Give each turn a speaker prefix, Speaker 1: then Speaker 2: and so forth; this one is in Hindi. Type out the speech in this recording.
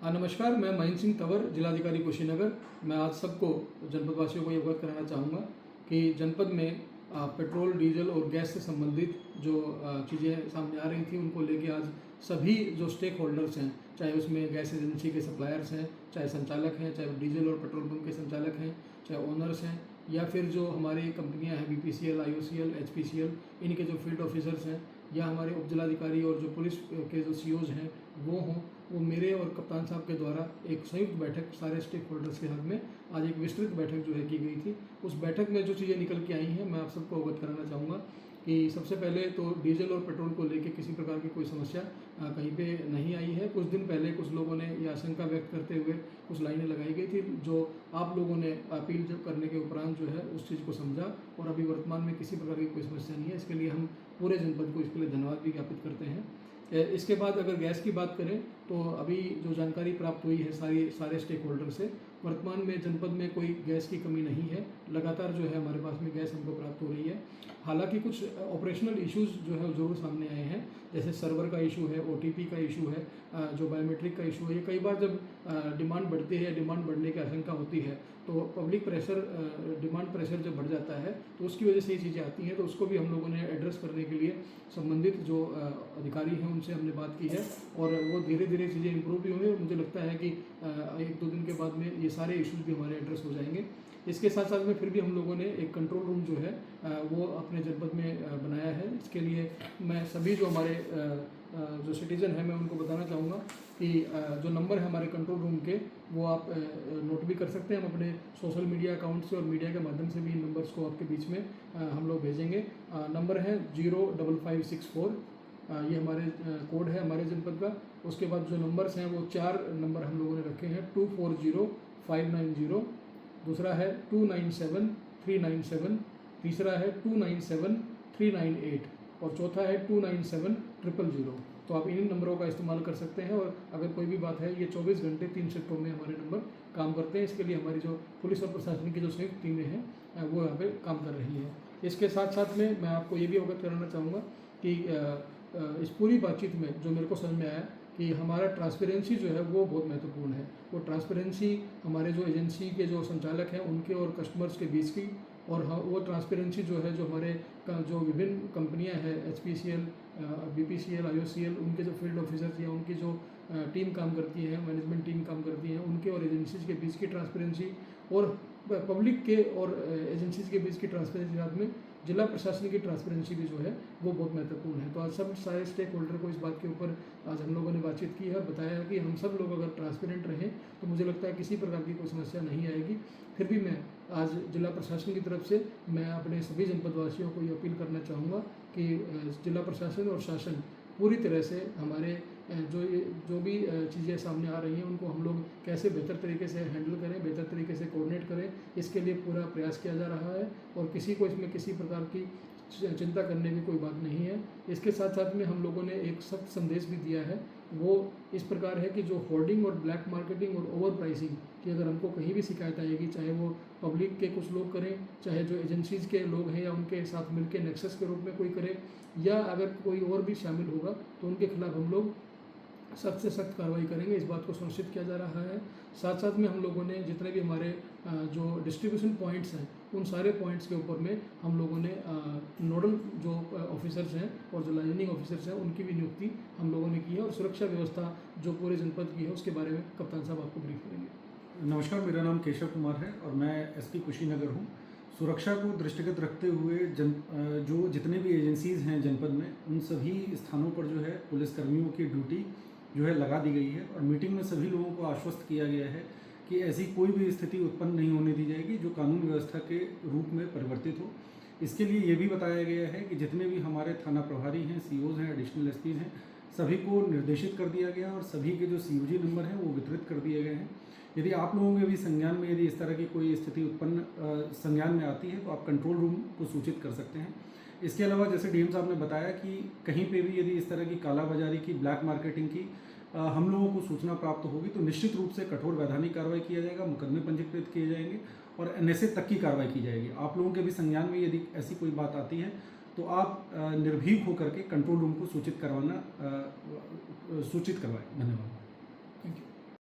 Speaker 1: नमस्कार, मैं महेंद्र सिंह तंवर, जिलाधिकारी कुशीनगर। मैं आज सबको जनपदवासियों को ये अवगत कराना चाहूँगा कि जनपद में पेट्रोल, डीजल और गैस से संबंधित जो चीज़ें सामने आ रही थी, उनको लेके आज सभी जो स्टेक होल्डर्स हैं, चाहे उसमें गैस एजेंसी के सप्लायर्स हैं, चाहे संचालक हैं, चाहे डीजल और पेट्रोल पंप के संचालक हैं, चाहे ओनर्स हैं, या फिर जो हमारी कंपनियां हैं बीपीसीएल, आईओसीएल, एचपीसीएल, इनके जो फील्ड ऑफिसर्स हैं, या हमारे उप जिलाधिकारी और जो पुलिस के जो सीओज हैं वो मेरे और कप्तान साहब के द्वारा एक संयुक्त बैठक सारे स्टेक होल्डर्स के हक में आज एक विस्तृत बैठक जो है की गई थी। उस बैठक में जो चीज़ें निकल के आई हैं मैं आप सबको अवगत कराना चाहूँगा कि सबसे पहले तो डीजल और पेट्रोल को लेके किसी प्रकार की कोई समस्या कहीं पे नहीं आई है। कुछ दिन पहले कुछ लोगों ने यह आशंका व्यक्त करते हुए कुछ लाइनें लगाई गई थी, जो आप लोगों ने अपील जब करने के उपरांत जो है उस चीज़ को समझा और अभी वर्तमान में किसी प्रकार की कोई समस्या नहीं है। इसके लिए हम पूरे जनपद को इसके लिए धन्यवाद भी ज्ञापित करते हैं। इसके बाद अगर गैस की बात करें तो अभी जो जानकारी प्राप्त हुई है सारे स्टेक होल्डर से, वर्तमान में जनपद में कोई गैस की कमी नहीं है। लगातार जो है हमारे पास में गैस हमको प्राप्त हो रही है। हालांकि कुछ ऑपरेशनल इश्यूज जो है जरूर सामने आए हैं, जैसे सर्वर का इशू है, ओटीपी का इशू है, जो बायोमेट्रिक का इशू है। ये कई बार जब डिमांड बढ़ती है, डिमांड बढ़ने की आशंका होती है, तो पब्लिक प्रेशर, डिमांड प्रेशर जब बढ़ जाता है तो उसकी वजह से ये चीज़ें आती हैं। तो उसको भी हम लोगों ने एड्रेस करने के लिए संबंधित जो अधिकारी हैं उनसे हमने बात की है और वो धीरे धीरे चीज़ें इंप्रूव भी हुई। मुझे लगता है कि 1-2 दिन के बाद में ये सारे इश्यूज भी हमारे एड्रेस हो जाएंगे। इसके साथ साथ में फिर भी हम लोगों ने एक कंट्रोल रूम जो है वो अपने जनपद में बनाया है। इसके लिए मैं सभी जो हमारे जो सिटीज़न हैं मैं उनको बताना चाहूँगा कि जो नंबर है हमारे कंट्रोल रूम के वो आप नोट भी कर सकते हैं। हम अपने सोशल मीडिया अकाउंट से और मीडिया के माध्यम से भी इन नंबर्स को आपके बीच में हम लोग भेजेंगे। नंबर है 05564, ये हमारे कोड है हमारे जनपद का। उसके बाद जो नंबर्स हैं वो 4 नंबर हम लोगों ने रखे हैं, 240590, दूसरा है 297397, तीसरा है 297398 और चौथा है 297000। तो आप इन नंबरों का इस्तेमाल कर सकते हैं और अगर कोई भी बात है, ये 24 घंटे 3 शिफ्टों में हमारे नंबर काम करते हैं। इसके लिए हमारी जो पुलिस और प्रशासन की जो संयुक्त टीमें हैं वो यहाँ पे काम कर रही हैं। इसके साथ साथ में मैं आपको ये भी अवगत कराना चाहूँगा कि इस पूरी बातचीत में जो मेरे को समझ में आया कि हमारा ट्रांसपेरेंसी जो है वो बहुत महत्वपूर्ण है। वो ट्रांसपेरेंसी हमारे जो एजेंसी के जो संचालक हैं उनके और कस्टमर्स के बीच की, और वो ट्रांसपेरेंसी जो है जो हमारे जो विभिन्न कंपनियां हैं, एचपीसीएल, बीपीसीएल, आईओसीएल, उनके जो फील्ड ऑफिसर्स या उनकी जो टीम काम करती है, मैनेजमेंट टीम काम करती है, उनके और एजेंसीज के बीच की ट्रांसपेरेंसी और पब्लिक के और एजेंसीज के बीच की ट्रांसपेरेंसी, साथ में जिला प्रशासन की ट्रांसपेरेंसी भी जो है वो बहुत महत्वपूर्ण है। तो आज सब सारे स्टेक होल्डर को इस बात के ऊपर आज हम लोगों ने बातचीत की है, बताया है कि हम सब लोग अगर ट्रांसपेरेंट रहें तो मुझे लगता है किसी प्रकार की कोई समस्या नहीं आएगी। फिर भी मैं आज जिला प्रशासन की तरफ से मैं अपने सभी जनपदवासियों को ये अपील करना चाहूँगा कि जिला प्रशासन और शासन पूरी तरह से हमारे जो भी चीज़ें सामने आ रही हैं उनको हम लोग कैसे बेहतर तरीके से हैंडल करें, बेहतर तरीके से कोऑर्डिनेट करें, इसके लिए पूरा प्रयास किया जा रहा है और किसी को इसमें किसी प्रकार की चिंता करने की कोई बात नहीं है। इसके साथ साथ में हम लोगों ने एक सख्त संदेश भी दिया है, वो इस प्रकार है कि जो होर्डिंग और ब्लैक मार्केटिंग और ओवर प्राइसिंग की अगर हमको कहीं भी शिकायत आएगी, चाहे वो पब्लिक के कुछ लोग करें, चाहे जो एजेंसीज़ के लोग हैं या उनके साथ मिलकर नेक्सस के रूप में कोई करे, या अगर कोई और भी शामिल होगा तो उनके खिलाफ हम लोग सख्त से सख्त कार्रवाई करेंगे। इस बात को सुनिश्चित किया जा रहा है। साथ साथ में हम लोगों ने जितने भी हमारे जो डिस्ट्रीब्यूशन पॉइंट्स हैं उन सारे पॉइंट्स के ऊपर में हम लोगों ने नोडल जो ऑफिसर्स हैं और जो लाइजनिंग ऑफिसर्स हैं उनकी भी नियुक्ति हम लोगों ने की है, और सुरक्षा व्यवस्था जो पूरे जनपद की है उसके बारे में कप्तान साहब आपको ब्रीफ करेंगे।
Speaker 2: नमस्कार, मेरा नाम केशव कुमार है और मैं एसपी कुशीनगर हूँ। सुरक्षा को दृष्टिगत रखते हुए जो जितने भी एजेंसीज़ हैं जनपद में, उन सभी स्थानों पर जो है पुलिसकर्मियों की ड्यूटी जो है लगा दी गई है और मीटिंग में सभी लोगों को आश्वस्त किया गया है कि ऐसी कोई भी स्थिति उत्पन्न नहीं होने दी जाएगी जो कानून व्यवस्था के रूप में परिवर्तित हो। इसके लिए ये भी बताया गया है कि जितने भी हमारे थाना प्रभारी हैं, सीओज हैं, एडिशनल एसपीज हैं, सभी को निर्देशित कर दिया गया और सभी के जो सीओजी नंबर हैं वो वितरित कर दिए गए हैं। यदि आप लोगों के भी संज्ञान में यदि इस तरह की कोई स्थिति उत्पन्न संज्ञान में आती है तो आप कंट्रोल रूम को सूचित कर सकते हैं। इसके अलावा जैसे डीएम साहब ने बताया कि कहीं पे भी यदि इस तरह की कालाबाजारी की, ब्लैक मार्केटिंग की हम लोगों को सूचना प्राप्त होगी तो निश्चित रूप से कठोर वैधानिक कार्रवाई किया जाएगा, मुकदमे पंजीकृत किए जाएंगे और एनएसए तक की कार्रवाई की जाएगी। आप लोगों के भी संज्ञान में यदि ऐसी कोई बात आती है तो आप निर्भीक होकर के कंट्रोल रूम को सूचित करवाएं। धन्यवाद।